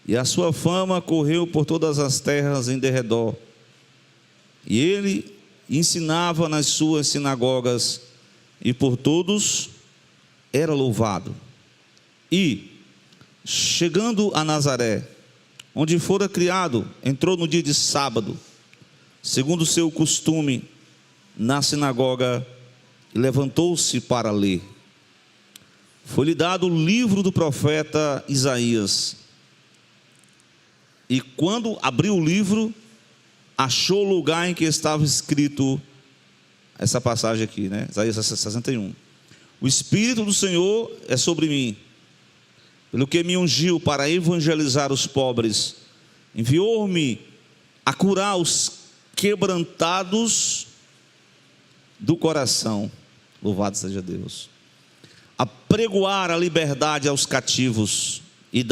e a sua fama correu por todas as terras em derredor. E ele ensinava nas suas sinagogas, e por todos era louvado. E, chegando a Nazaré, onde fora criado, entrou no dia de sábado, segundo o seu costume, na sinagoga, e levantou-se para ler. Foi-lhe dado o livro do profeta Isaías. E quando abriu o livro, achou o lugar em que estava escrito essa passagem aqui, né? Isaías 61. O Espírito do Senhor é sobre mim, pelo que me ungiu para evangelizar os pobres, enviou-me a curar os quebrantados do coração, louvado seja Deus, a pregoar a liberdade aos cativos e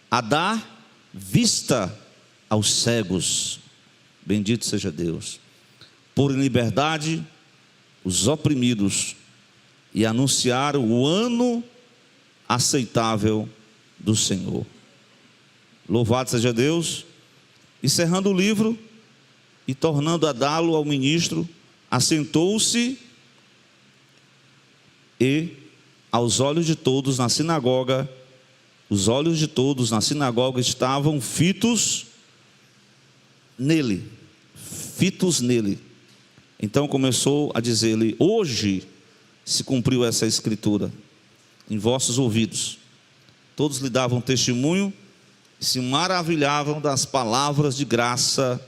a dar vista aos cegos, bendito seja Deus, pôr em liberdade os oprimidos e anunciar o ano aceitável do Senhor. Louvado seja Deus. Encerrando o livro e tornando a dá-lo ao ministro, assentou-se e, aos olhos de todos na sinagoga, os olhos de todos na sinagoga estavam fitos nele. Então começou a dizer-lhe: hoje se cumpriu essa escritura em vossos ouvidos. Todos lhe davam testemunho e se maravilhavam das palavras de graça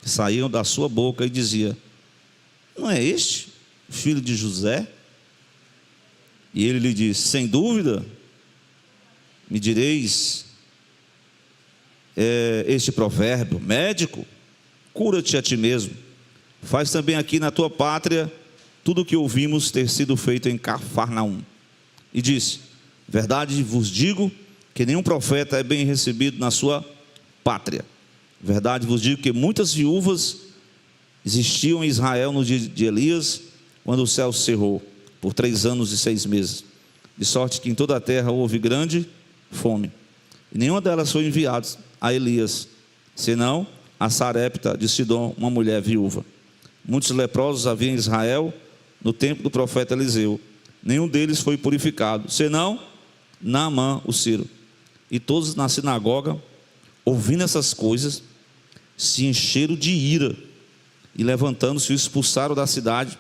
que saíam da sua boca, e dizia: não é este o filho de José? E ele lhe disse: sem dúvida, me direis este provérbio: médico, cura-te a ti mesmo, faz também aqui na tua pátria tudo o que ouvimos ter sido feito em Cafarnaum. E disse: verdade vos digo que nenhum profeta é bem recebido na sua pátria. Verdade vos digo que muitas viúvas existiam em Israel no dia de Elias, quando o céu cerrou por 3 anos e 6 meses, de sorte que em toda a terra houve grande fome, e nenhuma delas foi enviada a Elias, senão a Sarepta de Sidom, uma mulher viúva. Muitos leprosos havia em Israel no tempo do profeta Eliseu, nenhum deles foi purificado, senão Naamã o Ciro. E todos na sinagoga, ouvindo essas coisas, se encheram de ira, e levantando-se, o expulsaram da cidade,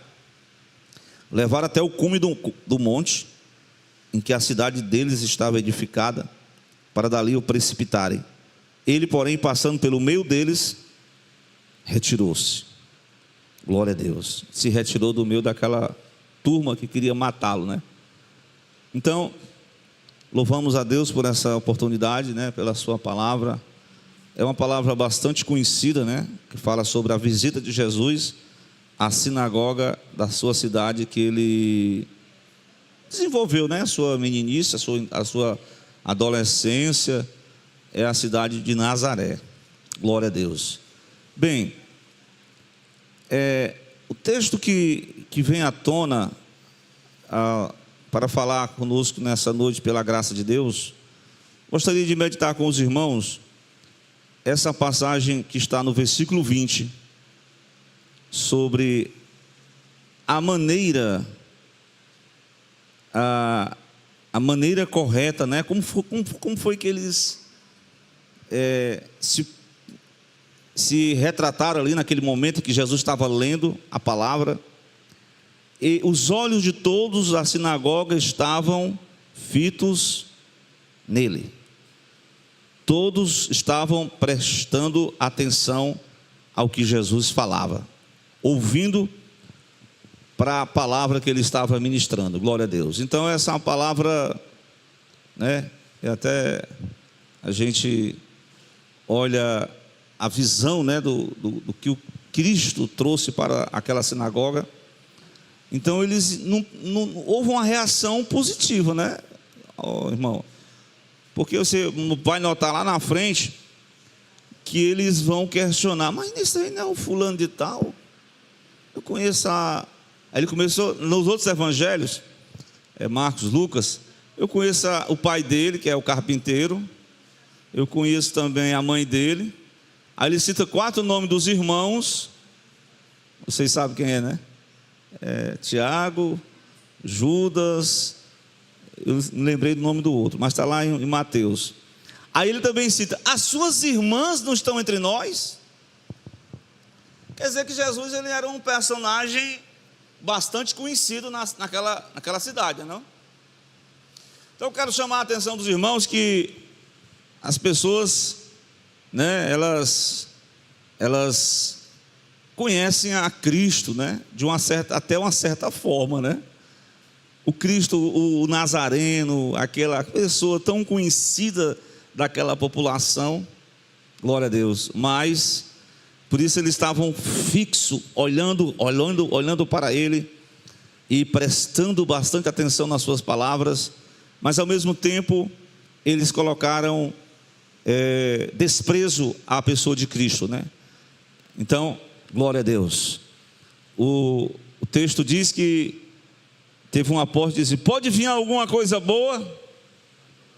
levaram até o cume do monte em que a cidade deles estava edificada, para dali o precipitarem. Ele, porém, passando pelo meio deles, retirou-se. Glória a Deus. Se retirou do meio daquela turma que queria matá-lo, né? Então, louvamos a Deus por essa oportunidade, né? Pela sua palavra. É uma palavra bastante conhecida, né? Que fala sobre a visita de Jesus à sinagoga da sua cidade, que ele desenvolveu, né? A sua meninice, a sua adolescência, é a cidade de Nazaré. Glória a Deus. Bem, o texto que vem à tona para falar conosco nessa noite, pela graça de Deus, gostaria de meditar com os irmãos essa passagem que está no versículo 20, sobre a maneira correta, né? Como foi que eles se retrataram ali naquele momento que Jesus estava lendo a palavra, e os olhos de todos da sinagoga estavam fitos nele. Todos estavam prestando atenção ao que Jesus falava, ouvindo para a palavra que ele estava ministrando. Glória a Deus. Então essa é uma palavra, né? E até a gente olha a visão, né, do que o Cristo trouxe para aquela sinagoga. Então eles não houve uma reação positiva, né, irmão? Porque você vai notar lá na frente que eles vão questionar: mas isso aí não é o fulano de tal? Eu conheço Aí ele começou, nos outros evangelhos, Marcos, Lucas, Eu conheço o pai dele, que é o carpinteiro. Eu conheço também a mãe dele. Aí ele cita 4 nomes dos irmãos. Vocês sabem quem é, né? Tiago, Judas. Eu não lembrei do nome do outro, mas está lá em Mateus. Aí ele também cita: as suas irmãs não estão entre nós? Quer dizer que Jesus, ele era um personagem bastante conhecido naquela cidade, não? Então eu quero chamar a atenção dos irmãos que as pessoas, né, elas conhecem a Cristo, né, até uma certa forma, né? O Cristo, o Nazareno, aquela pessoa tão conhecida daquela população, glória a Deus, mas por isso eles estavam fixos, olhando para ele e prestando bastante atenção nas suas palavras, mas ao mesmo tempo eles colocaram desprezo à pessoa de Cristo, né? Então, glória a Deus. O texto diz que teve um apóstolo que disse: pode vir alguma coisa boa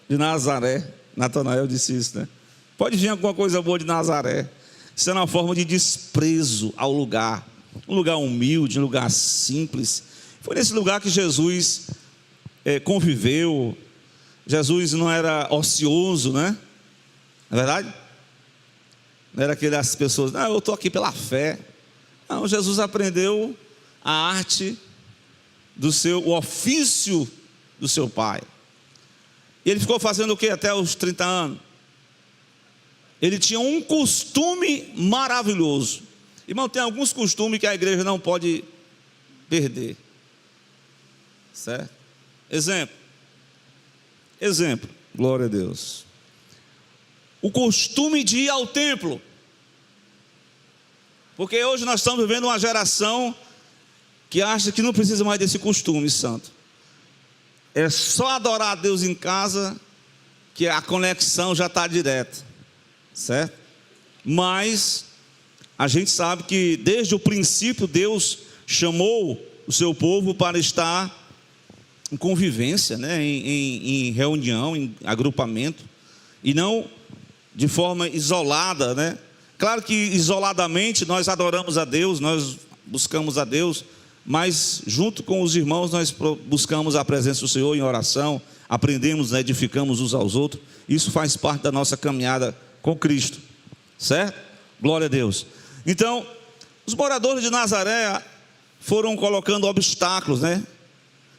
de Nazaré. Natanael disse isso, né? Pode vir alguma coisa boa de Nazaré. Isso é uma forma de desprezo ao lugar, um lugar humilde, um lugar simples. Foi nesse lugar que Jesus conviveu. Jesus não era ocioso, né? Não é verdade? Não era aquelas pessoas: não, eu estou aqui pela fé. Não, Jesus aprendeu a arte o ofício do seu pai. E ele ficou fazendo o que até os 30 anos? Ele tinha um costume maravilhoso. Irmão, tem alguns costumes que a igreja não pode perder. Certo? Exemplo, glória a Deus. O costume de ir ao templo. Porque hoje nós estamos vivendo uma geração que acha que não precisa mais desse costume santo. É só adorar a Deus em casa que a conexão já está direta, certo? Mas a gente sabe que desde o princípio Deus chamou o seu povo para estar em convivência, né? em reunião, em agrupamento, e não de forma isolada, né? Claro que isoladamente nós adoramos a Deus, nós buscamos a Deus, mas junto com os irmãos nós buscamos a presença do Senhor em oração, aprendemos, edificamos uns aos outros. Isso faz parte da nossa caminhada com Cristo, certo? Glória a Deus. Então, os moradores de Nazaré foram colocando obstáculos, né?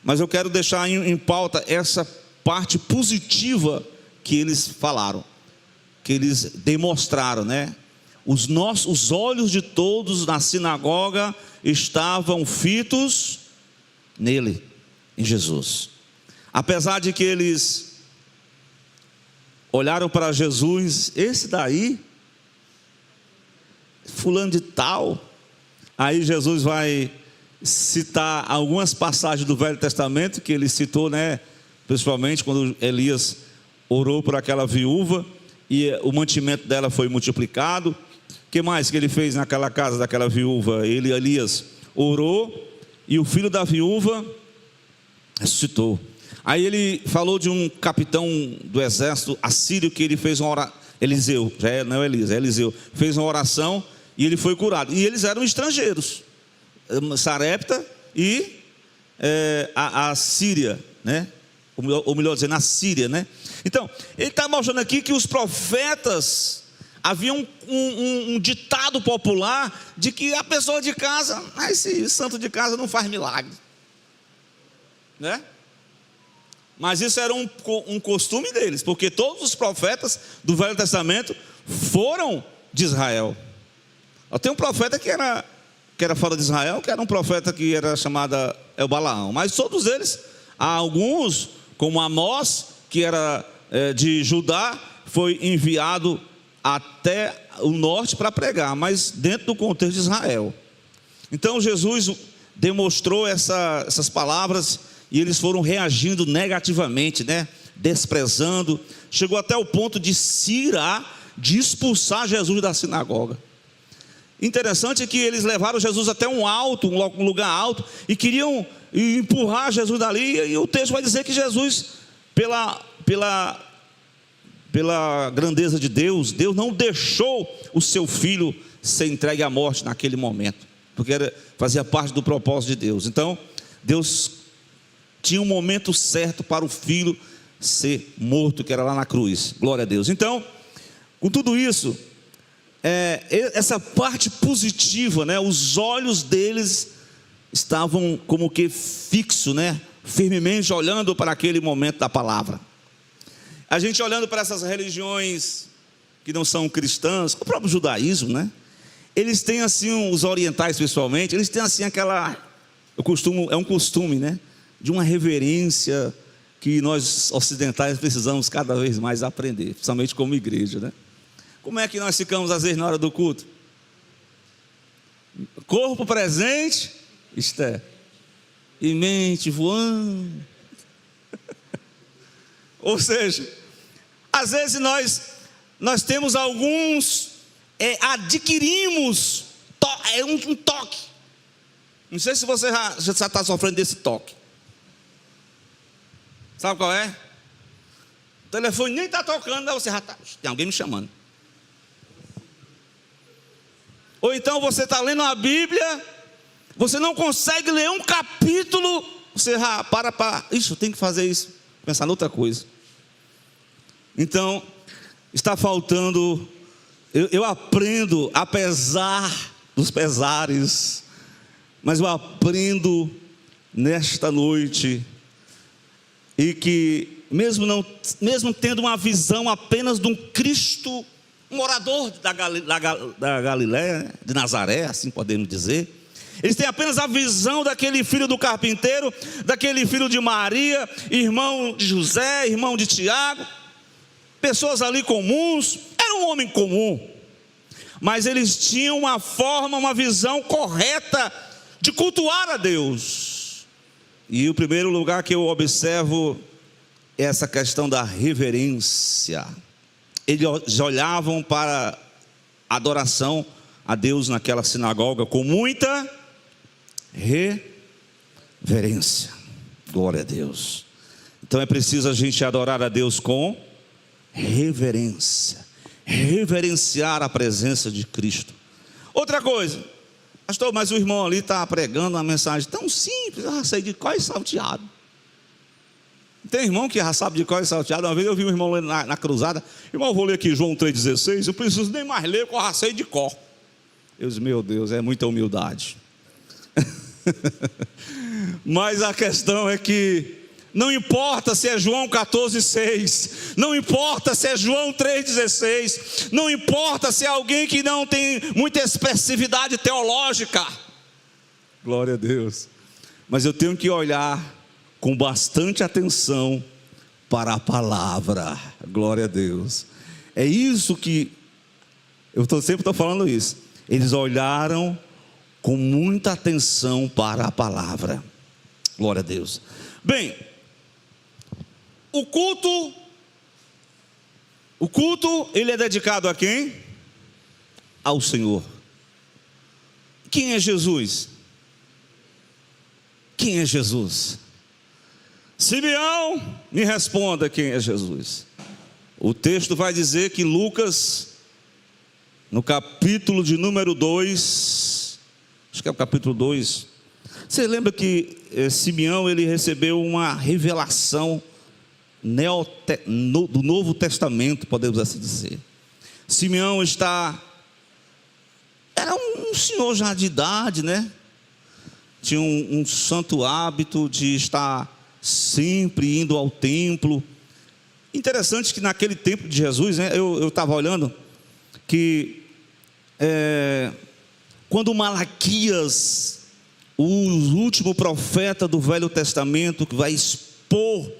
Mas eu quero deixar em pauta essa parte positiva que eles falaram, que eles demonstraram, né? Os olhos de todos na sinagoga estavam fitos nele, em Jesus. Apesar de que eles olharam para Jesus: esse daí, fulano de tal. Aí Jesus vai citar algumas passagens do Velho Testamento que ele citou, né? Principalmente quando Elias orou por aquela viúva e o mantimento dela foi multiplicado. O que mais que ele fez naquela casa daquela viúva? Elias orou e o filho da viúva ressuscitou. Aí ele falou de um capitão do exército assírio que ele fez uma oração. Eliseu, não é Elias, é Eliseu. Fez uma oração e ele foi curado. E eles eram estrangeiros, Sarepta e a Síria, né? Ou melhor dizendo, a Síria, né? Então, ele está mostrando aqui que os profetas, havia um ditado popular de que a pessoa de casa, esse santo de casa não faz milagre, né? Mas isso era um costume deles, porque todos os profetas do Velho Testamento foram de Israel. Tem um profeta que era fora de Israel, que era um profeta que era chamado Balaão, mas todos eles, há alguns, como Amós, que era de Judá, foi enviado até o norte para pregar, mas dentro do contexto de Israel. Então Jesus demonstrou essas palavras e eles foram reagindo negativamente, né? Desprezando. Chegou até o ponto de se irar, de expulsar Jesus da sinagoga. Interessante é que eles levaram Jesus até um lugar alto, e queriam empurrar Jesus dali, e o texto vai dizer que Jesus pela grandeza de Deus, Deus não deixou o seu filho ser entregue à morte naquele momento, porque fazia parte do propósito de Deus. Então, Deus tinha um momento certo para o filho ser morto, que era lá na cruz. Glória a Deus. Então, com tudo isso, essa parte positiva, né? Os olhos deles estavam como que fixos, né? Firmemente olhando para aquele momento da palavra. A gente olhando para essas religiões que não são cristãs, o próprio judaísmo, né? Eles têm assim, os orientais principalmente, eles têm assim é um costume, né? De uma reverência que nós ocidentais precisamos cada vez mais aprender, principalmente como igreja, né? Como é que nós ficamos às vezes na hora do culto? Corpo presente, Esther, e mente voando. Ou seja, às vezes nós temos alguns, adquirimos um toque. Não sei se você já está sofrendo desse toque. Sabe qual é? O telefone nem está tocando, você já está, tem alguém me chamando. Ou então você está lendo a Bíblia, você não consegue ler um capítulo, você já para, eu tenho que fazer isso, pensar em outra coisa. Então, está faltando, eu aprendo, apesar dos pesares, mas eu aprendo nesta noite, e que mesmo tendo uma visão apenas de um Cristo, um morador da Galiléia, de Nazaré, assim podemos dizer, eles têm apenas a visão daquele filho do carpinteiro, daquele filho de Maria, irmão de José, irmão de Tiago, pessoas ali comuns, era um homem comum, mas eles tinham uma forma, uma visão correta de cultuar a Deus. E o primeiro lugar que eu observo é essa questão da reverência. Eles olhavam para a adoração a Deus naquela sinagoga com muita reverência. Glória a Deus. Então é preciso a gente adorar a Deus com reverência, reverenciar a presença de Cristo. Outra coisa, pastor, mas o irmão ali está pregando uma mensagem tão simples, sei de cor e salteado. Tem irmão que já sabe de cor e salteado. Uma vez eu vi um irmão lendo na cruzada, irmão, eu vou ler aqui João 3,16, eu preciso nem mais ler, porque eu já sei de cor. Eu disse, meu Deus, é muita humildade. Mas a questão é que não importa se é João 14,6, não importa se é João 3,16, não importa se é alguém que não tem muita expressividade teológica, glória a Deus, mas eu tenho que olhar com bastante atenção para a palavra, glória a Deus. É isso que eu sempre estou falando isso. Eles olharam com muita atenção para a palavra, glória a Deus. Bem, o culto ele é dedicado a quem? Ao Senhor. Quem é Jesus? Quem é Jesus? Simeão, me responda quem é Jesus. O texto vai dizer que Lucas, no capítulo de número 2, acho que é o capítulo 2, você lembra que Simeão, ele recebeu uma revelação do Novo Testamento, podemos assim dizer. Simeão era um senhor já de idade, né? Tinha um santo hábito de estar sempre indo ao templo. Interessante que naquele tempo de Jesus, né, eu estava olhando que quando Malaquias, o último profeta do Velho Testamento, que vai expor,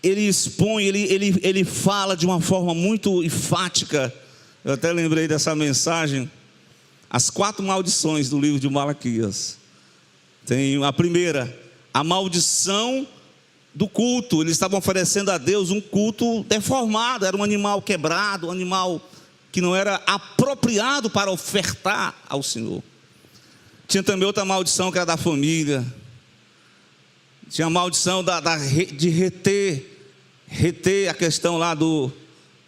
ele fala de uma forma muito enfática. Eu até lembrei dessa mensagem, as 4 maldições do livro de Malaquias. Tem a primeira, a maldição do culto. Eles estavam oferecendo a Deus um culto deformado, era um animal quebrado, um animal que não era apropriado para ofertar ao Senhor. Tinha também outra maldição que era da família. Tinha a maldição de reter reter a questão lá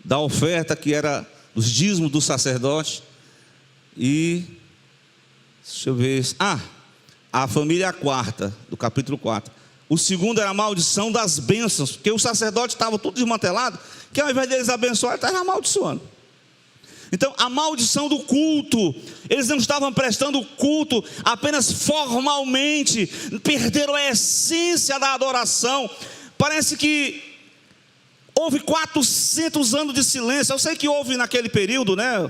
da oferta, que era os dízimos do sacerdote. E, deixa eu ver, a família quarta, do capítulo 4. O segundo era a maldição das bênçãos, porque o sacerdote estava tudo desmantelado, que ao invés deles abençoar, ele estava amaldiçoando. Então, a maldição do culto, eles não estavam prestando culto apenas formalmente, perderam a essência da adoração. Parece que houve 400 anos de silêncio. Eu sei que houve naquele período, né?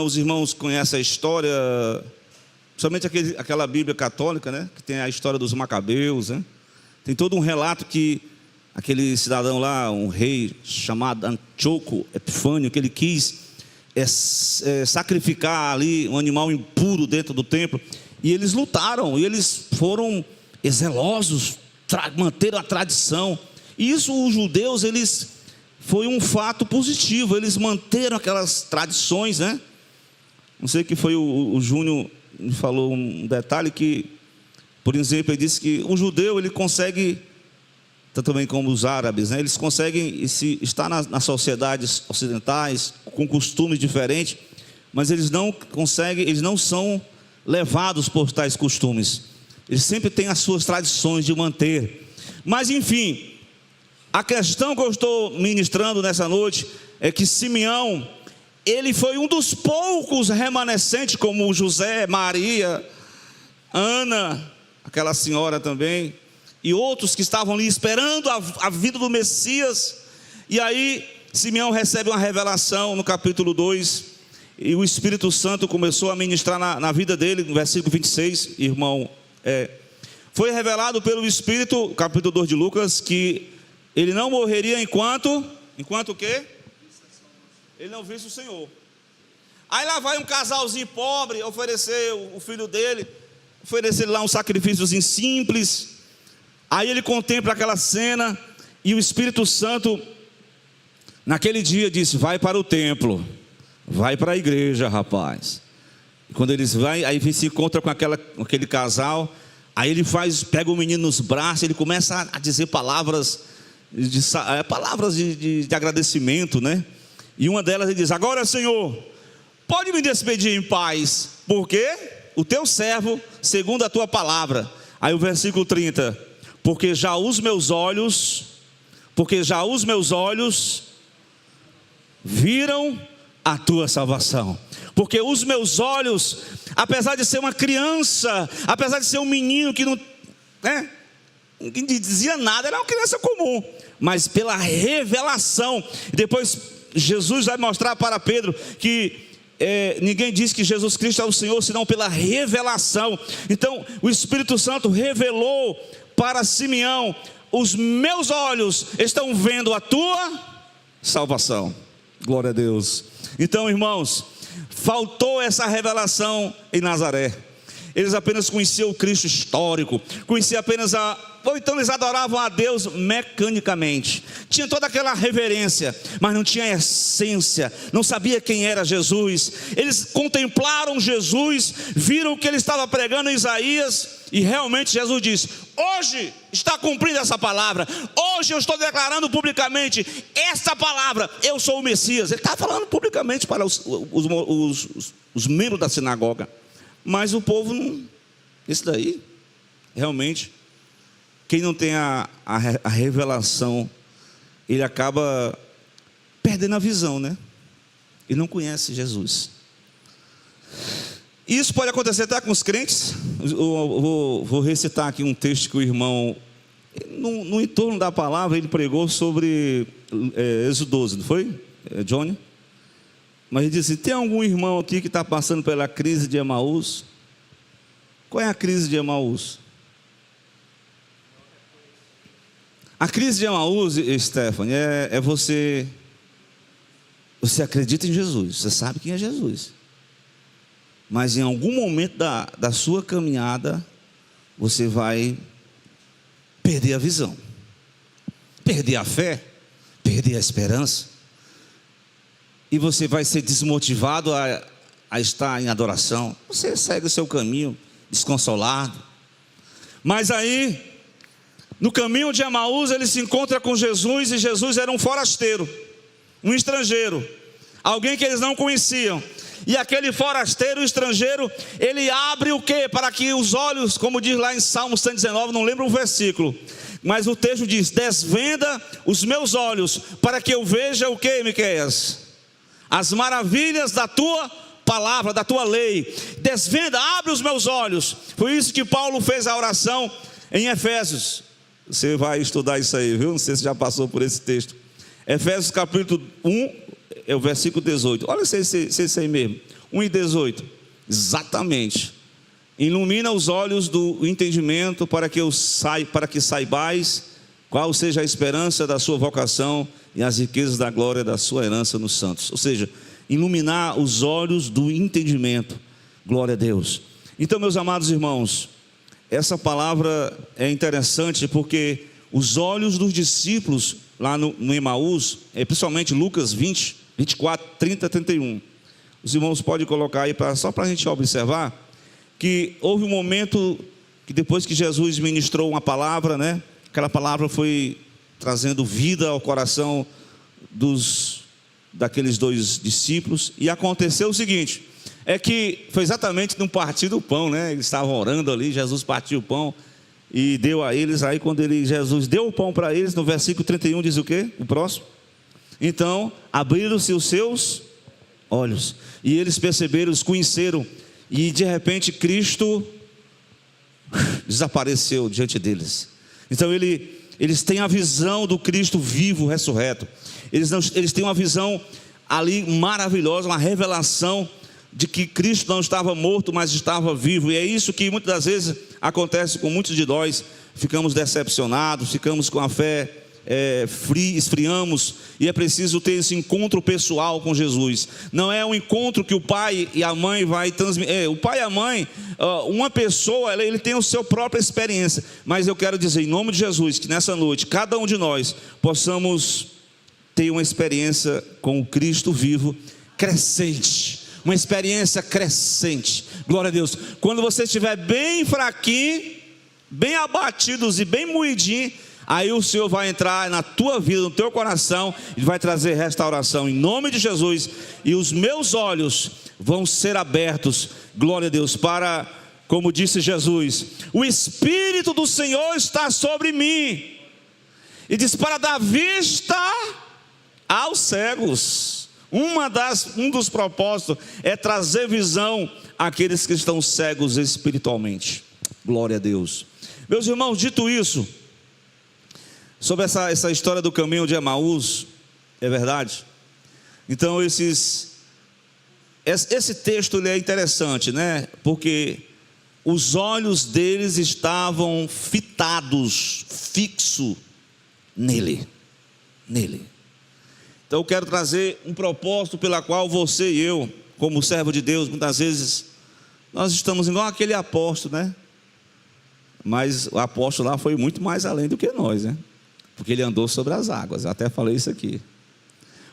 Os irmãos conhecem a história, principalmente aquela Bíblia católica, né? Que tem a história dos Macabeus, né? Tem todo um relato que aquele cidadão lá, um rei chamado Antíoco Epifânio, que ele quis sacrificar ali um animal impuro dentro do templo, e eles lutaram, e eles foram zelosos, manteram a tradição. E isso, os judeus, foi um fato positivo, eles manteram aquelas tradições, né? Não sei que foi o Júnior me falou um detalhe que, por exemplo, ele disse que o judeu, ele consegue, tanto também como os árabes, né? Eles conseguem estar nas sociedades ocidentais, com costumes diferentes, mas eles não conseguem, eles não são levados por tais costumes. Eles sempre têm as suas tradições de manter. Mas enfim, a questão que eu estou ministrando nessa noite é que Simeão, ele foi um dos poucos remanescentes, como José, Maria, Ana, aquela senhora também, e outros que estavam ali esperando a vida do Messias. E aí Simeão recebe uma revelação no capítulo 2, e o Espírito Santo começou a ministrar na vida dele, no versículo 26, irmão. Foi revelado pelo Espírito, capítulo 2 de Lucas, que ele não morreria enquanto o quê? Ele não visse o Senhor. Aí lá vai um casalzinho pobre oferecer o filho dele, oferecer lá um sacrifíciozinho simples. Aí ele contempla aquela cena, e o Espírito Santo naquele dia disse: vai para o templo, vai para a igreja, rapaz. E quando eles vão, aí se encontra com aquele casal. Aí ele pega o menino nos braços, ele começa a dizer palavras de agradecimento, né? E uma delas ele diz: agora, Senhor, pode me despedir em paz, porque o teu servo, segundo a tua palavra. Aí o versículo 30, porque já os meus olhos viram a tua salvação. Porque os meus olhos, apesar de ser uma criança, apesar de ser um menino que não dizia nada, era uma criança comum, mas pela revelação, depois Jesus vai mostrar para Pedro que ninguém diz que Jesus Cristo é o Senhor, senão pela revelação. Então o Espírito Santo revelou para Simeão: os meus olhos estão vendo a tua salvação. Glória a Deus. Então, irmãos, faltou essa revelação em Nazaré. Eles apenas conheciam o Cristo histórico, conheciam apenas ou então eles adoravam a Deus mecanicamente, tinha toda aquela reverência, mas não tinha essência, não sabia quem era Jesus. Eles contemplaram Jesus, viram o que ele estava pregando em Isaías, e realmente Jesus disse: hoje está cumprida essa palavra, hoje eu estou declarando publicamente esta palavra, eu sou o Messias. Ele está falando publicamente para os membros da sinagoga. Mas o povo não. Isso daí, realmente, quem não tem a revelação, ele acaba perdendo a visão, né? E não conhece Jesus. Isso pode acontecer até com os crentes. Vou recitar aqui um texto que o irmão, no entorno da palavra, ele pregou sobre Êxodo 12, não foi, Johnny? Mas ele disse: tem algum irmão aqui que está passando pela crise de Emaús? Qual é a crise de Emaús? A crise de Emaús, Stephanie, é você acredita em Jesus, você sabe quem é Jesus, mas em algum momento da sua caminhada, você vai perder a visão, perder a fé, perder a esperança, e você vai ser desmotivado a estar em adoração. Você segue o seu caminho desconsolado. Mas aí, No caminho de Emaús, ele se encontra com Jesus, e Jesus era um forasteiro, um estrangeiro, alguém que eles não conheciam. E aquele forasteiro estrangeiro, ele abre o quê? Para que os olhos, como diz lá em Salmo 119, não lembro o versículo, mas o texto diz: desvenda os meus olhos, para que eu veja o quê, Miqueias? As maravilhas da tua palavra, da tua lei. Desvenda, abre os meus olhos. Foi isso que Paulo fez a oração em Efésios. Você vai estudar isso aí, viu? Não sei se já passou por esse texto. Efésios capítulo 1, é o versículo 18. Olha se aí mesmo, 1 e 18. Exatamente. Ilumina os olhos do entendimento, para que saibais qual seja a esperança da sua vocação e as riquezas da glória da sua herança nos santos. Ou seja, iluminar os olhos do entendimento. Glória a Deus. Então, meus amados irmãos, essa palavra é interessante, porque os olhos dos discípulos lá no Emaús, principalmente Lucas 20, 24, 30, 31. Os irmãos podem colocar aí, só para a gente observar, que houve um momento que depois que Jesus ministrou uma palavra, né? Aquela palavra foi trazendo vida ao coração daqueles dois discípulos, e aconteceu o seguinte, é que foi exatamente no partir do pão, né? Eles estavam orando ali, Jesus partiu o pão e deu a eles. Aí quando Jesus deu o pão para eles, no versículo 31 diz o quê? O próximo. Então abriram-se os seus olhos, e eles perceberam, os conheceram, e de repente Cristo desapareceu diante deles. Então eles têm a visão do Cristo vivo, ressurreto. Eles têm uma visão ali maravilhosa, uma revelação de que Cristo não estava morto, mas estava vivo. E é isso que muitas das vezes acontece com muitos de nós. Ficamos decepcionados, ficamos com a fé esfriamos, e é preciso ter esse encontro pessoal com Jesus. Não é um encontro que o pai e a mãe vai transmitir. O pai e a mãe, uma pessoa, ele tem a sua própria experiência. Mas eu quero dizer, em nome de Jesus, que nessa noite, cada um de nós possamos ter uma experiência com o Cristo vivo, crescente, uma experiência crescente. Glória a Deus. Quando você estiver bem fraquinho, bem abatidos e bem moidinho, aí o Senhor vai entrar na tua vida, no teu coração, e vai trazer restauração em nome de Jesus. E os meus olhos vão ser abertos, glória a Deus, para, como disse Jesus, o Espírito do Senhor está sobre mim, e diz, para dar vista aos cegos. Um dos propósitos é trazer visão àqueles que estão cegos espiritualmente. Glória a Deus. Meus irmãos, dito isso, sobre essa história do caminho de Emaús, é verdade? Então esse texto ele é interessante, né? Porque os olhos deles estavam fitados, fixo nele. Então eu quero trazer um propósito pela qual você e eu, como servo de Deus, muitas vezes nós estamos igual aquele apóstolo, né? Mas o apóstolo lá foi muito mais além do que nós, né? Porque ele andou sobre as águas, eu até falei isso aqui.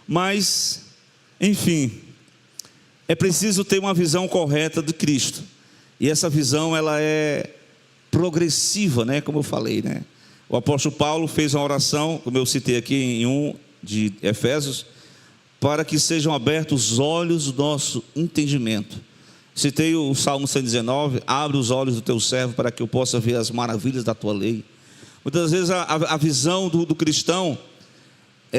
Mas, enfim, é preciso ter uma visão correta de Cristo. E essa visão, ela é progressiva, né? Como eu falei, né? O apóstolo Paulo fez uma oração, como eu citei aqui em 1 de Efésios, para que sejam abertos os olhos do nosso entendimento. Citei o Salmo 119, abre os olhos do teu servo para que eu possa ver as maravilhas da tua lei. Muitas vezes a visão do cristão,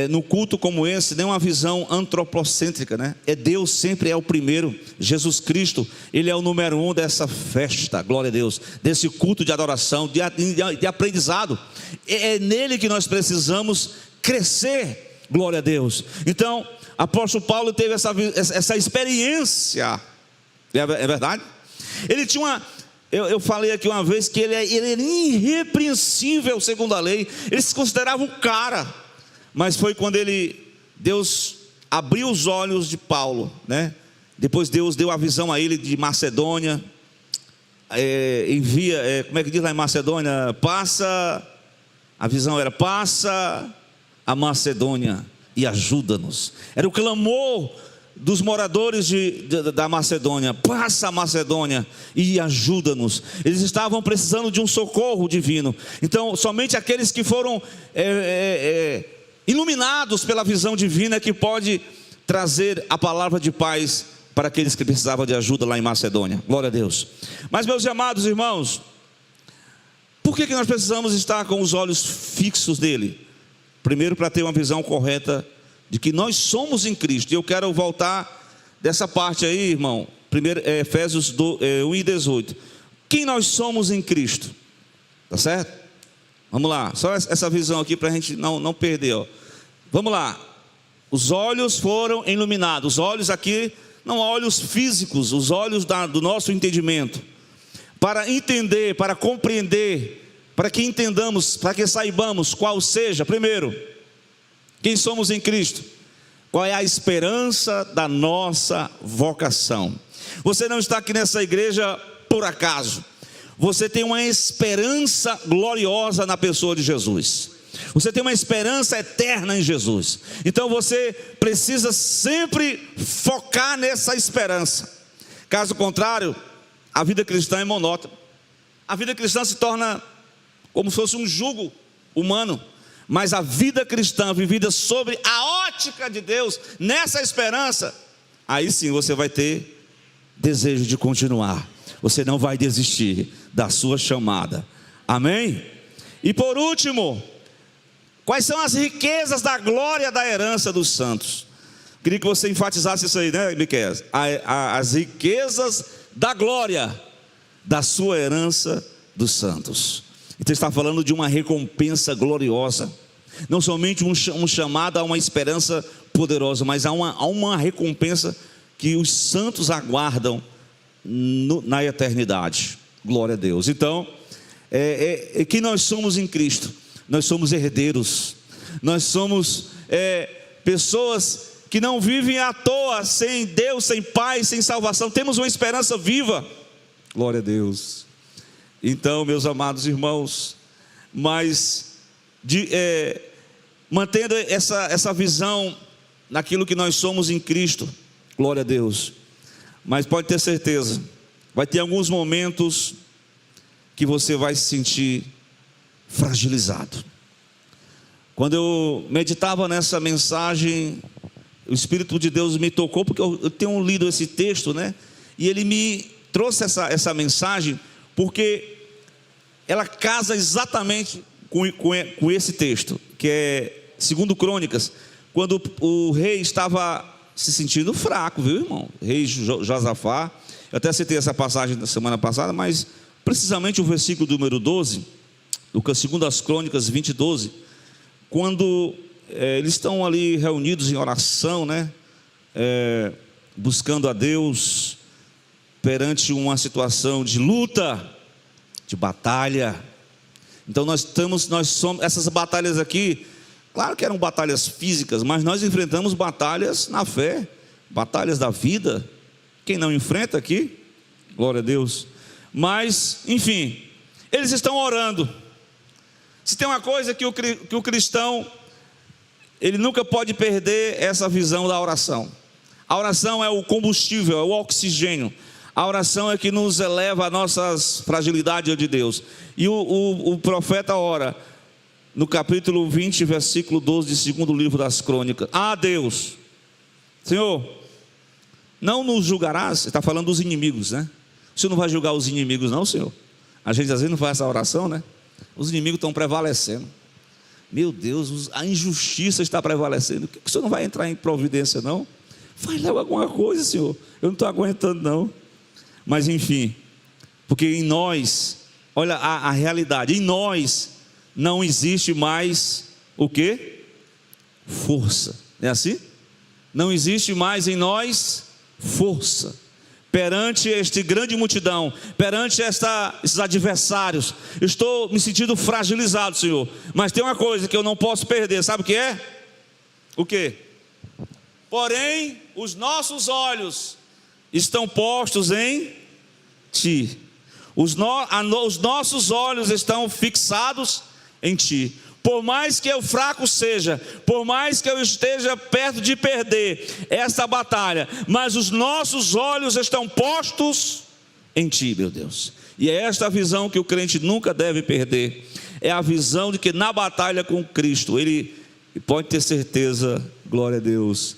no culto como esse, nem uma visão antropocêntrica, né? Deus sempre é o primeiro. Jesus Cristo, Ele é o número 1 dessa festa, glória a Deus, desse culto de adoração, de aprendizado. É nele que nós precisamos crescer, glória a Deus. Então, apóstolo Paulo teve essa experiência, é verdade? Ele tinha uma... Eu falei aqui uma vez que ele era irrepreensível segundo a lei. Ele se considerava um cara. Mas foi quando Deus abriu os olhos de Paulo, né? Depois Deus deu a visão a ele de Macedônia. Como é que diz lá em Macedônia? A visão era, passa a Macedônia e ajuda-nos. Era o clamor dos moradores da Macedônia: passa a Macedônia e ajuda-nos. Eles estavam precisando de um socorro divino. Então somente aqueles que foram iluminados pela visão divina que pode trazer a palavra de paz para aqueles que precisavam de ajuda lá em Macedônia. Glória a Deus. Mas, meus amados irmãos, por que nós precisamos estar com os olhos fixos nele? Primeiro, para ter uma visão correta de que nós somos em Cristo. E eu quero voltar dessa parte aí, irmão. Primeiro, Efésios 1:18. Quem nós somos em Cristo? Tá certo? Vamos lá, só essa visão aqui para a gente não perder, ó. Vamos lá. Os olhos foram iluminados. Os olhos aqui, não olhos físicos, os olhos do nosso entendimento, para entender, para compreender, para que entendamos, para que saibamos qual seja, primeiro, quem somos em Cristo, qual é a esperança da nossa vocação. Você não está aqui nessa igreja por acaso. Você tem uma esperança gloriosa na pessoa de Jesus. Você tem uma esperança eterna em Jesus. Então você precisa sempre focar nessa esperança. Caso contrário, a vida cristã é monótona. A vida cristã se torna como se fosse um jugo humano. Mas a vida cristã vivida sobre a ótica de Deus, nessa esperança, aí sim você vai ter desejo de continuar. Você não vai desistir da sua chamada. Amém? E por último, quais são as riquezas da glória da herança dos santos? Queria que você enfatizasse isso aí, né, Miqueias? As riquezas da glória da sua herança dos santos. Então está falando de uma recompensa gloriosa. Não somente um chamado a uma esperança poderosa, mas há uma recompensa que os santos aguardam na eternidade. Glória a Deus. Então, que nós somos em Cristo. Nós somos herdeiros. Nós somos pessoas que não vivem à toa, sem Deus, sem paz, sem salvação. Temos uma esperança viva. Glória a Deus. Então, meus amados irmãos, mas mantendo essa visão naquilo que nós somos em Cristo, glória a Deus. Mas pode ter certeza, vai ter alguns momentos que você vai se sentir fragilizado. Quando eu meditava nessa mensagem, o Espírito de Deus me tocou, porque eu tenho lido esse texto, né? E ele me trouxe essa mensagem, porque ela casa exatamente com esse texto, que é 2 Crônicas, quando o rei estava se sentindo fraco, viu, irmão? Rei Josafá. Eu até citei essa passagem na semana passada, mas precisamente o versículo número 12, do 2 Crônicas 20:12, quando eles estão ali reunidos em oração, né? Buscando a Deus perante uma situação de luta, de batalha. Então nós somos essas batalhas aqui. Claro que eram batalhas físicas, mas nós enfrentamos batalhas na fé, batalhas da vida. Quem não enfrenta aqui? Glória a Deus. Mas, enfim, eles estão orando. Se tem uma coisa que o cristão, ele nunca pode perder, essa visão da oração. A oração é o combustível, é o oxigênio. A oração é que nos eleva a nossas fragilidades de Deus. E o profeta ora no capítulo 20, versículo 12 de 2º livro das Crônicas: ah, Deus, Senhor, não nos julgarás. Está falando dos inimigos, né? O Senhor não vai julgar os inimigos não, Senhor? A gente às vezes não faz essa oração, né? Os inimigos estão prevalecendo. Meu Deus, a injustiça está prevalecendo. Por que o Senhor não vai entrar em providência não? Faz logo alguma coisa, Senhor. Eu não estou aguentando não. Mas enfim, porque em nós, olha a realidade, em nós não existe mais o quê? Força. Não é assim? Não existe mais em nós força. Perante esta grande multidão, perante esses adversários, estou me sentindo fragilizado, Senhor. Mas tem uma coisa que eu não posso perder, sabe o que é? O quê? Porém, os nossos olhos estão postos em Ti. Os nossos olhos estão fixados em Ti. Por mais que eu fraco seja, por mais que eu esteja perto de perder essa batalha, mas os nossos olhos estão postos em Ti, meu Deus. E é esta a visão que o crente nunca deve perder. É a visão de que na batalha com Cristo, ele pode ter certeza, glória a Deus,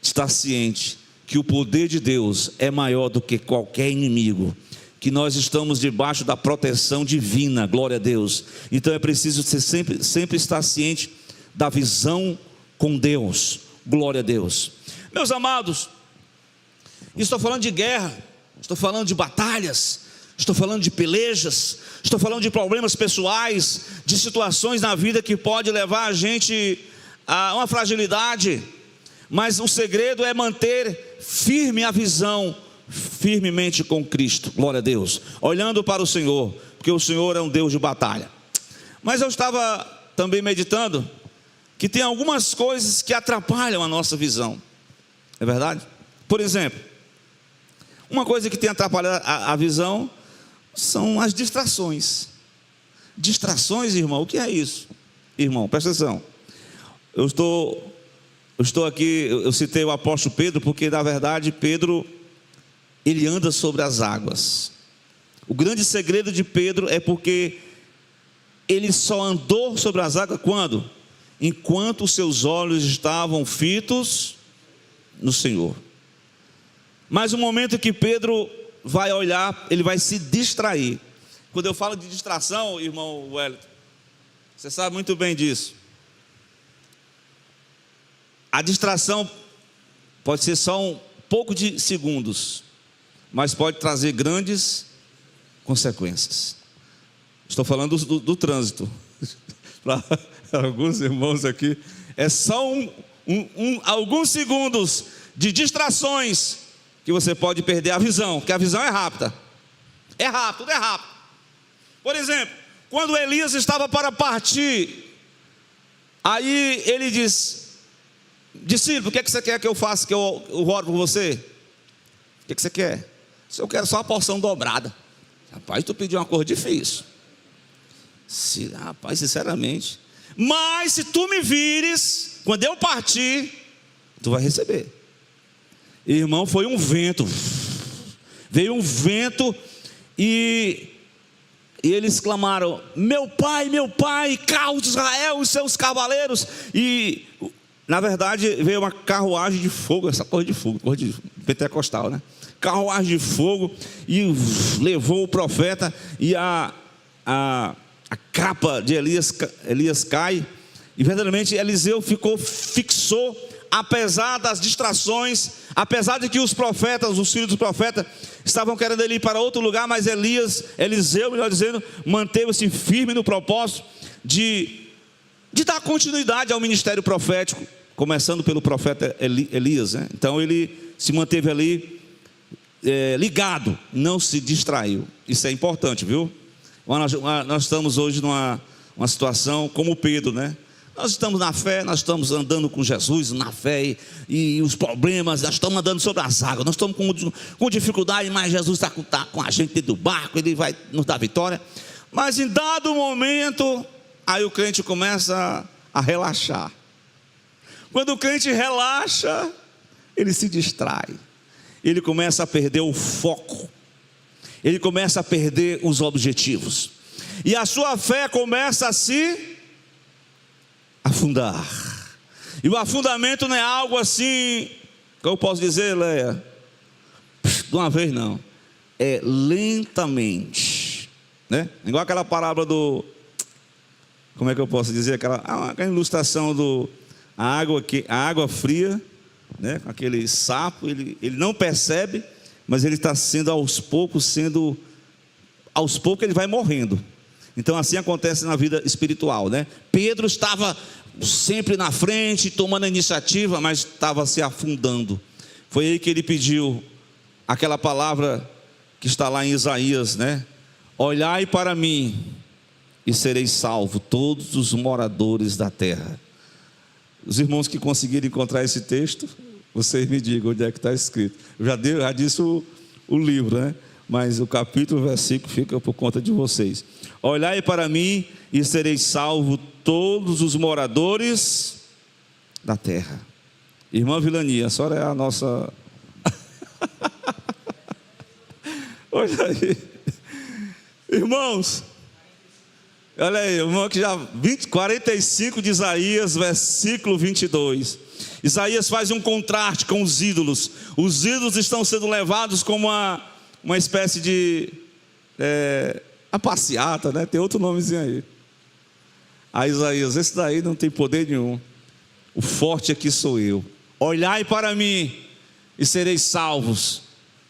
está ciente que o poder de Deus é maior do que qualquer inimigo, que nós estamos debaixo da proteção divina, glória a Deus. Então é preciso sempre estar ciente da visão com Deus, glória a Deus. Meus amados, estou falando de guerra, estou falando de batalhas, estou falando de pelejas, estou falando de problemas pessoais, de situações na vida que pode levar a gente a uma fragilidade, mas o segredo é manter firme a visão, firmemente com Cristo, glória a Deus, olhando para o Senhor, porque o Senhor é um Deus de batalha. Mas eu estava também meditando que tem algumas coisas que atrapalham a nossa visão, é verdade? Por exemplo, uma coisa que tem atrapalhado a visão são as distrações. Distrações, irmão, o que é isso? Irmão, presta atenção. Eu estou aqui, eu citei o apóstolo Pedro, porque na verdade Pedro, ele anda sobre as águas. O grande segredo de Pedro é porque ele só andou sobre as águas quando? Enquanto os seus olhos estavam fitos no Senhor. Mas o momento que Pedro vai olhar, ele vai se distrair. Quando eu falo de distração, irmão Wellington, você sabe muito bem disso. A distração pode ser só um pouco de segundos, mas pode trazer grandes consequências. Estou falando do trânsito. Para alguns irmãos aqui, é só alguns segundos de distrações que você pode perder a visão, porque a visão é rápida. É rápido, tudo é rápido. Por exemplo, quando Elias estava para partir, aí ele diz: discípulo, o que é que você quer que eu faça, que eu oro por você? O que é que você quer? Eu quero só uma porção dobrada. Rapaz, tu pediu uma coisa difícil. Rapaz, sinceramente. Mas se tu me vires, quando eu partir, tu vai receber. Irmão, foi um vento. Veio um vento e eles clamaram: meu pai, carro de Israel, os seus cavaleiros. E na verdade veio uma carruagem de fogo, essa coisa de fogo, coisa de pentecostal, né? Carruagem de fogo, e levou o profeta, e a capa de Elias cai, e verdadeiramente Eliseu fixou, apesar das distrações, apesar de que os profetas, os filhos do profeta, estavam querendo ele ir para outro lugar, mas Eliseu, melhor dizendo, manteve-se firme no propósito de dar continuidade ao ministério profético, começando pelo profeta Elias, né? Então ele se manteve ali ligado, não se distraiu. Isso é importante, viu? Nós estamos hoje numa situação como Pedro, né? Nós estamos na fé, nós estamos andando com Jesus na fé, e os problemas, nós estamos andando sobre as águas, nós estamos com dificuldade, mas Jesus está com a gente dentro do barco, Ele vai nos dar vitória. Mas em dado momento, aí o crente começa a relaxar. Quando o crente relaxa, ele se distrai, ele começa a perder o foco, ele começa a perder os objetivos, e a sua fé começa a se afundar. E o afundamento não é algo assim, que eu posso dizer, Leia, de uma vez não, é lentamente, né? Igual aquela parábola do, como é que eu posso dizer, aquela ilustração a água fria, né? Aquele sapo, ele não percebe, mas ele está sendo aos poucos ele vai morrendo. Então assim acontece na vida espiritual, né? Pedro estava sempre na frente, tomando a iniciativa, mas estava se afundando. Foi aí que ele pediu aquela palavra que está lá em Isaías, né? Olhai para mim e sereis salvo, todos os moradores da terra. Os irmãos que conseguiram encontrar esse texto, vocês me digam onde é que está escrito. Eu já disse o livro, né? Mas o capítulo, o versículo fica por conta de vocês. Olhai para mim e sereis salvo, todos os moradores da terra. Irmã Vilania, a senhora é a nossa... Olha aí. Irmãos, olha aí, irmão, que já 45 de Isaías, versículo 22. Isaías faz um contraste com os ídolos. Os ídolos estão sendo levados como uma espécie de a passeata, né? Tem outro nomezinho aí. Aí Isaías, esse daí não tem poder nenhum. O forte aqui sou eu. Olhai para mim e sereis salvos,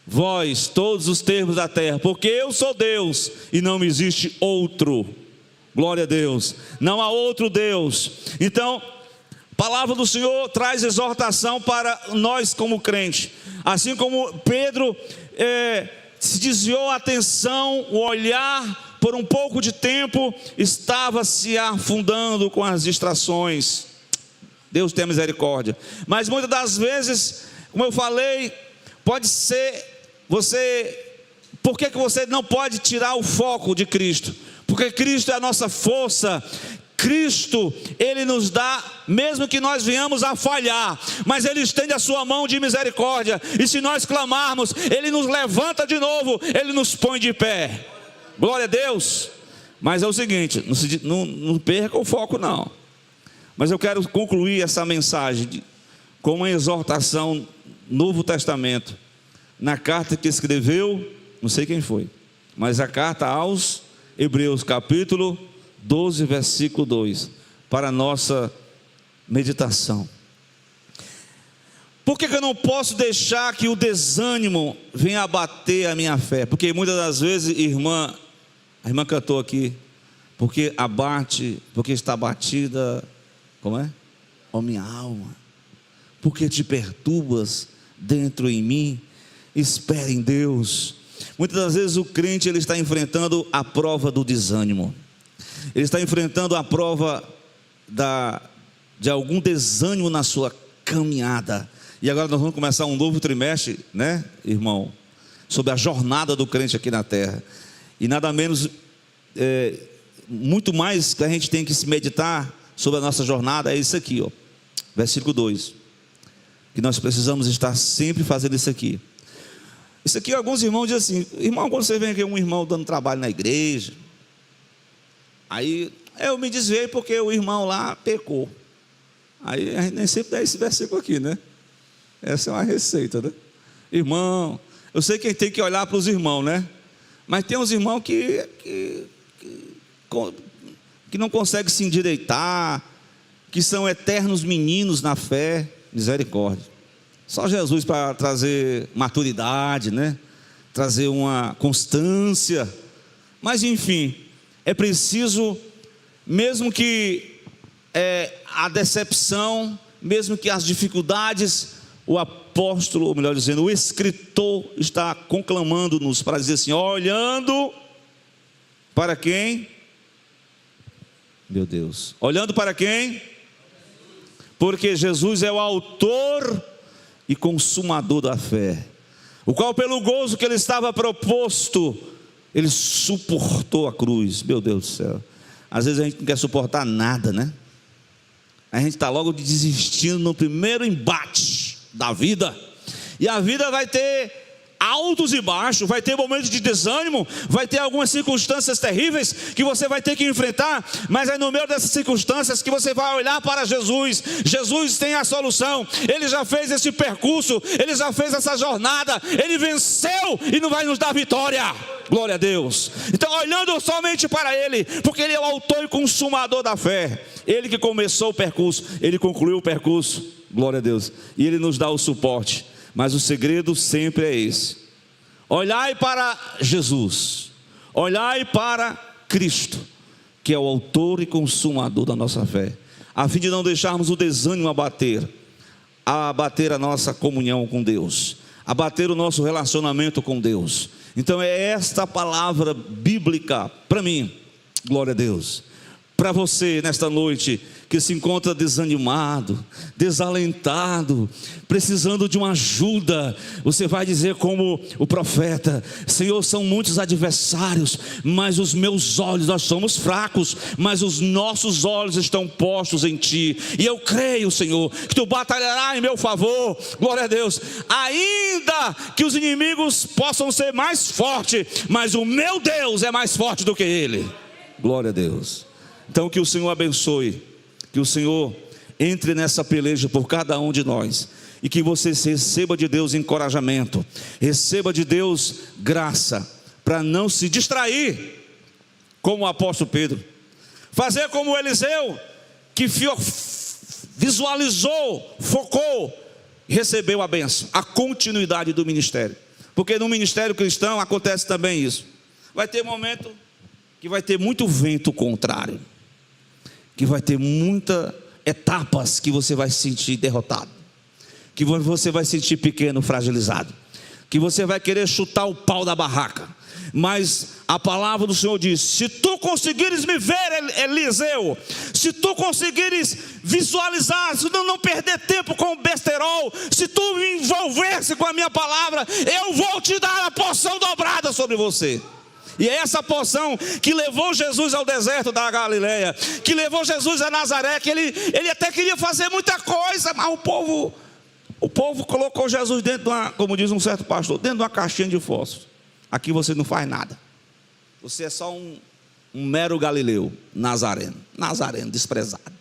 vós, todos os termos da terra, porque eu sou Deus e não existe outro. Glória a Deus, não há outro Deus. Então, a palavra do Senhor traz exortação para nós como crente. Assim como Pedro se desviou a atenção, o olhar, por um pouco de tempo, estava se afundando com as distrações. Deus tenha misericórdia. Mas muitas das vezes, como eu falei, pode ser por que você não pode tirar o foco de Cristo? Porque Cristo é a nossa força. Cristo, Ele nos dá, mesmo que nós venhamos a falhar, mas Ele estende a sua mão de misericórdia, e se nós clamarmos, Ele nos levanta de novo, Ele nos põe de pé. Glória a Deus. Mas é o seguinte, não perca o foco não. Mas eu quero concluir essa mensagem com uma exortação, Novo Testamento, na carta que escreveu, não sei quem foi, mas a carta aos Hebreus, capítulo 12, versículo 2, para a nossa meditação. Por que eu não posso deixar que o desânimo venha abater a minha fé? Porque muitas das vezes, a irmã cantou aqui, porque está abatida, como é? Ó minha alma, porque te perturbas dentro em mim, espera em Deus. Muitas das vezes o crente ele está enfrentando a prova do desânimo, ele está enfrentando a prova de algum desânimo na sua caminhada. E agora nós vamos começar um novo trimestre, né, irmão, sobre a jornada do crente aqui na terra. E nada menos, muito mais que a gente tem que se meditar sobre a nossa jornada é isso aqui, ó, versículo 2, que nós precisamos estar sempre fazendo isso aqui. Isso aqui, alguns irmãos dizem assim: irmão, quando você vem aqui, um irmão dando trabalho na igreja, aí eu me desviei porque o irmão lá pecou. Aí a gente nem sempre dá esse versículo aqui, né? Essa é uma receita, né? Irmão, eu sei que a gente tem que olhar para os irmãos, né? Mas tem uns irmãos que não conseguem se endireitar, que são eternos meninos na fé. Misericórdia. Só Jesus para trazer maturidade, né? Trazer uma constância. Mas enfim, é preciso, mesmo que a decepção, mesmo que as dificuldades, o apóstolo, ou melhor dizendo, o escritor está conclamando-nos para dizer assim: olhando para quem? Meu Deus, olhando para quem? Porque Jesus é o autor e consumador da fé, o qual pelo gozo que ele estava proposto, ele suportou a cruz. Meu Deus do céu, às vezes a gente não quer suportar nada, né? A gente está logo desistindo no primeiro embate da vida, e a vida vai ter altos e baixos, vai ter momentos de desânimo, vai ter algumas circunstâncias terríveis que você vai ter que enfrentar, mas é no meio dessas circunstâncias que você vai olhar para Jesus. Jesus tem a solução, Ele já fez esse percurso, Ele já fez essa jornada, Ele venceu e não vai nos dar vitória. Glória a Deus. Então, olhando somente para Ele, porque Ele é o autor e consumador da fé, Ele que começou o percurso, Ele concluiu o percurso. Glória a Deus. E Ele nos dá o suporte. Mas o segredo sempre é esse: olhai para Jesus, olhai para Cristo, que é o autor e consumador da nossa fé, a fim de não deixarmos o desânimo abater a nossa comunhão com Deus, abater o nosso relacionamento com Deus. Então é esta palavra bíblica para mim, glória a Deus, para você nesta noite, que se encontra desanimado, desalentado, precisando de uma ajuda, você vai dizer como o profeta: Senhor, são muitos adversários, mas os meus olhos, nós somos fracos, mas os nossos olhos estão postos em Ti, e eu creio, Senhor, que Tu batalharás em meu favor. Glória a Deus. Ainda que os inimigos possam ser mais fortes, mas o meu Deus é mais forte do que ele. Glória a Deus. Então que o Senhor abençoe, que o Senhor entre nessa peleja por cada um de nós, e que você receba de Deus encorajamento, receba de Deus graça, para não se distrair, como o apóstolo Pedro, fazer como Eliseu, que visualizou, focou, recebeu a bênção, a continuidade do ministério. Porque no ministério cristão acontece também isso. Vai ter momento que vai ter muito vento contrário, que vai ter muitas etapas que você vai se sentir derrotado, que você vai se sentir pequeno, fragilizado, que você vai querer chutar o pau da barraca. Mas a palavra do Senhor diz: se tu conseguires me ver, Eliseu, se tu conseguires visualizar, se tu não perder tempo com o besterol, se tu me envolver-se com a minha palavra, eu vou te dar a porção dobrada sobre você. E é essa porção que levou Jesus ao deserto da Galileia, que levou Jesus a Nazaré, que ele até queria fazer muita coisa, mas o povo colocou Jesus dentro de uma, como diz um certo pastor, dentro de uma caixinha de fósforo. Aqui você não faz nada, você é só um mero galileu, nazareno, desprezado.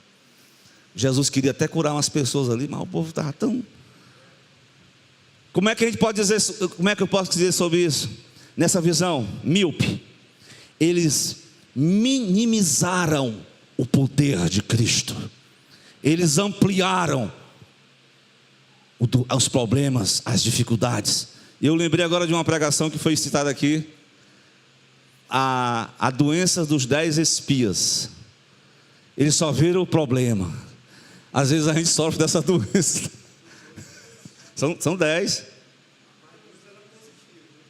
Jesus queria até curar umas pessoas ali, mas o povo estava tão... Como é que a gente pode dizer, como é que eu posso dizer sobre isso? Nessa visão míope, eles minimizaram o poder de Cristo, eles ampliaram os problemas, as dificuldades. Eu lembrei agora de uma pregação que foi citada aqui, a doença dos 10 espias. Eles só viram o problema. Às vezes a gente sofre dessa doença. São 10.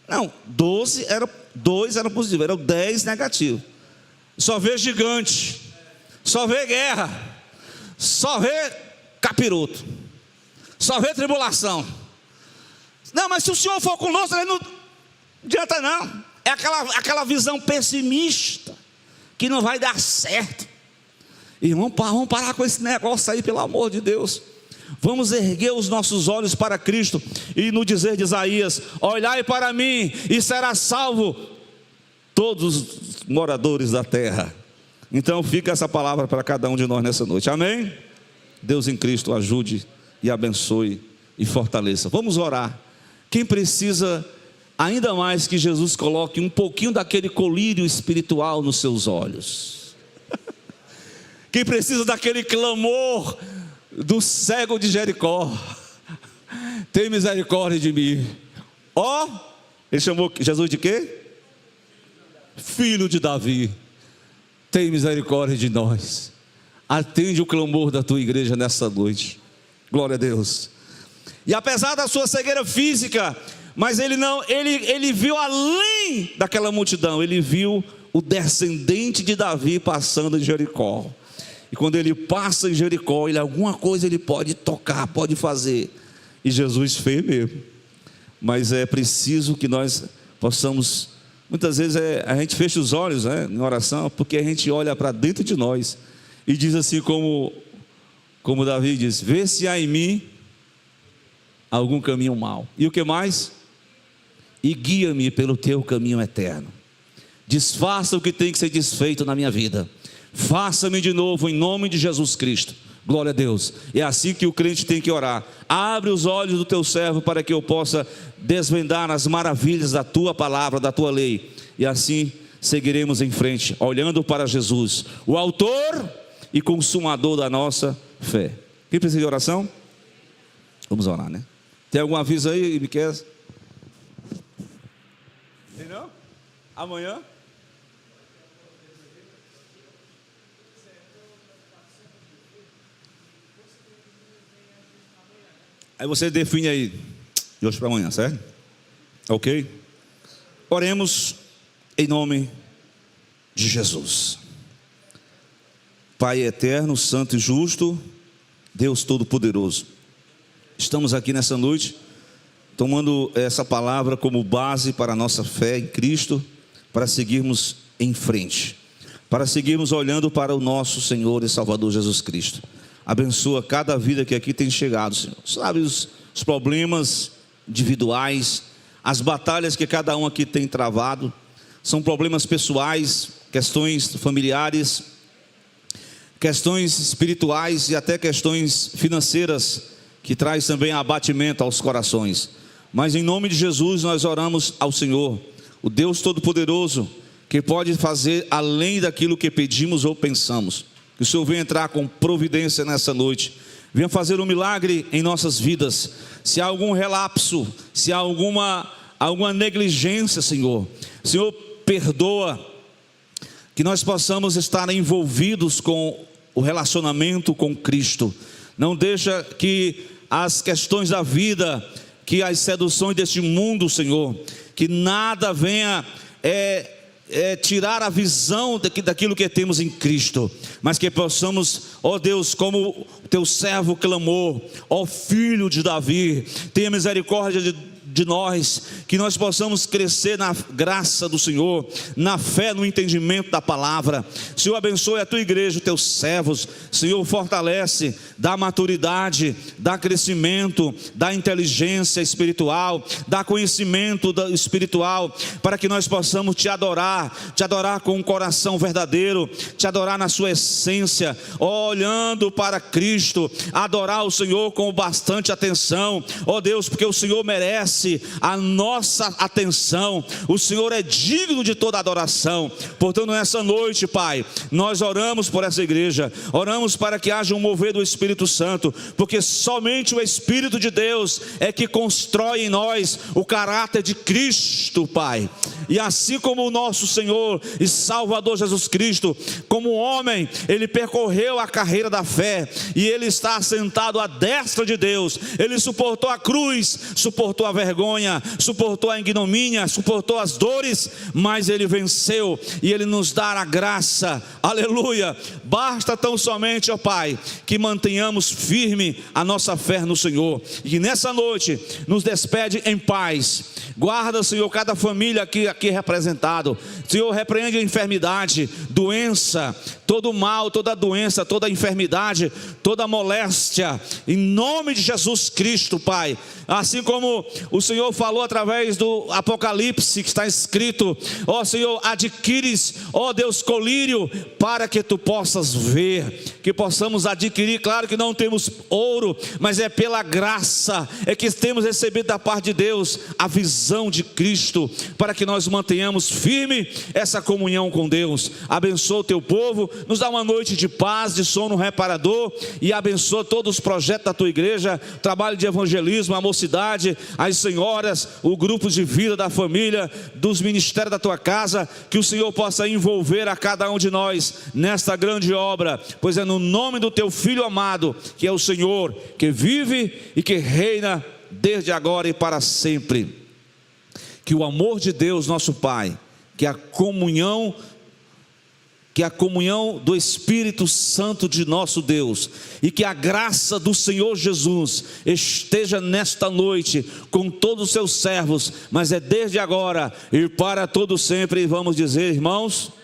Não, 2 eram positivos, eram 10 negativos. Só vê gigante, só vê guerra, só vê capiroto, só vê tribulação. Não, mas se o Senhor for conosco, não adianta não. É aquela visão pessimista, que não vai dar certo. Irmão, vamos parar com esse negócio aí, pelo amor de Deus. Vamos erguer os nossos olhos para Cristo, e no dizer de Isaías: olhai para mim e será salvo todos os moradores da terra. Então fica essa palavra para cada um de nós nessa noite, amém? Deus em Cristo ajude e abençoe e fortaleça. Vamos orar. Quem precisa ainda mais que Jesus coloque um pouquinho daquele colírio espiritual nos seus olhos? Quem precisa daquele clamor do cego de Jericó: tem misericórdia de mim. Ele chamou Jesus de quê? Filho de Davi, tem misericórdia de nós. Atende o clamor da tua igreja nessa noite. Glória a Deus. E apesar da sua cegueira física, mas ele viu além daquela multidão. Ele viu o descendente de Davi passando em Jericó. E quando ele passa em Jericó, alguma coisa ele pode tocar, pode fazer. E Jesus fez mesmo. Mas é preciso que nós possamos... Muitas vezes a gente fecha os olhos, em oração, porque a gente olha para dentro de nós e diz assim, como Davi diz: vê se há em mim algum caminho mau. E o que mais? E guia-me pelo teu caminho eterno. Desfaça o que tem que ser desfeito na minha vida. Faça-me de novo em nome de Jesus Cristo. Glória a Deus. É assim que o crente tem que orar. Abre os olhos do teu servo para que eu possa desvendar as maravilhas da tua palavra, da tua lei. E assim seguiremos em frente, olhando para Jesus, o autor e consumador da nossa fé. Quem precisa de oração? Vamos orar, né? Tem algum aviso aí, Miquel? Tem não? Amanhã? Aí você define aí, de hoje para amanhã, certo? Ok? Oremos em nome de Jesus. Pai eterno, santo e justo, Deus Todo-Poderoso, estamos aqui nessa noite, tomando essa palavra como base para a nossa fé em Cristo, para seguirmos em frente, para seguirmos olhando para o nosso Senhor e Salvador Jesus Cristo. Abençoa cada vida que aqui tem chegado, Senhor. Sabe os problemas individuais, as batalhas que cada um aqui tem travado, são problemas pessoais, questões familiares, questões espirituais e até questões financeiras, que traz também abatimento aos corações. Mas em nome de Jesus nós oramos ao Senhor, o Deus Todo-Poderoso, que pode fazer além daquilo que pedimos ou pensamos. Que o Senhor venha entrar com providência nessa noite, venha fazer um milagre em nossas vidas. Se há algum relapso, se há alguma negligência, Senhor, perdoa, que nós possamos estar envolvidos com o relacionamento com Cristo. Não deixa que as questões da vida, que as seduções deste mundo, Senhor, que nada venha tirar a visão daquilo que temos em Cristo, mas que possamos, ó Deus, como o teu servo clamou, ó Filho de Davi, tenha misericórdia de nós, que nós possamos crescer na graça do Senhor, na fé, no entendimento da palavra. Senhor, abençoe a tua igreja, os teus servos. Senhor, fortalece, dá maturidade, dá crescimento, dá inteligência espiritual, dá conhecimento espiritual, para que nós possamos te adorar com um coração verdadeiro, te adorar na sua essência, olhando para Cristo, adorar o Senhor com bastante atenção, ó Deus, porque o Senhor merece a nossa atenção, o Senhor é digno de toda adoração. Portanto, nessa noite, Pai, nós oramos por essa igreja, oramos para que haja um mover do Espírito Santo, porque somente o Espírito de Deus é que constrói em nós o caráter de Cristo, Pai. E assim como o nosso Senhor e Salvador Jesus Cristo, como homem, Ele percorreu a carreira da fé, e Ele está assentado à destra de Deus. Ele suportou a cruz, suportou a vergonha, suportou a ignomínia, suportou as dores, mas Ele venceu, e Ele nos dá a graça, aleluia. Basta tão somente, ó Pai, que mantenhamos firme a nossa fé no Senhor, e que nessa noite nos despede em paz. Guarda, Senhor, cada família aqui representado. Senhor, repreende a enfermidade, doença, todo mal, toda doença, toda enfermidade, toda moléstia, em nome de Jesus Cristo, Pai. Assim como o Senhor falou através do Apocalipse, que está escrito, ó Senhor, adquires, ó Deus, colírio, para que tu possas ver, que possamos adquirir. Claro que não temos ouro, mas é pela graça, é que temos recebido da parte de Deus a visão de Cristo, para que nós mantenhamos firme essa comunhão com Deus. Abençoa o teu povo, nos dá uma noite de paz, de sono reparador, e abençoa todos os projetos da tua igreja, trabalho de evangelismo, a mocidade, as senhoras, o grupo de vida da família, dos ministérios da tua casa. Que o Senhor possa envolver a cada um de nós nesta grande obra, pois é no nome do teu Filho amado, que é o Senhor, que vive e que reina desde agora e para sempre. Que o amor de Deus nosso Pai, que a comunhão do Espírito Santo de nosso Deus, e que a graça do Senhor Jesus esteja nesta noite com todos os seus servos, mas é desde agora e para todo sempre. E vamos dizer, irmãos...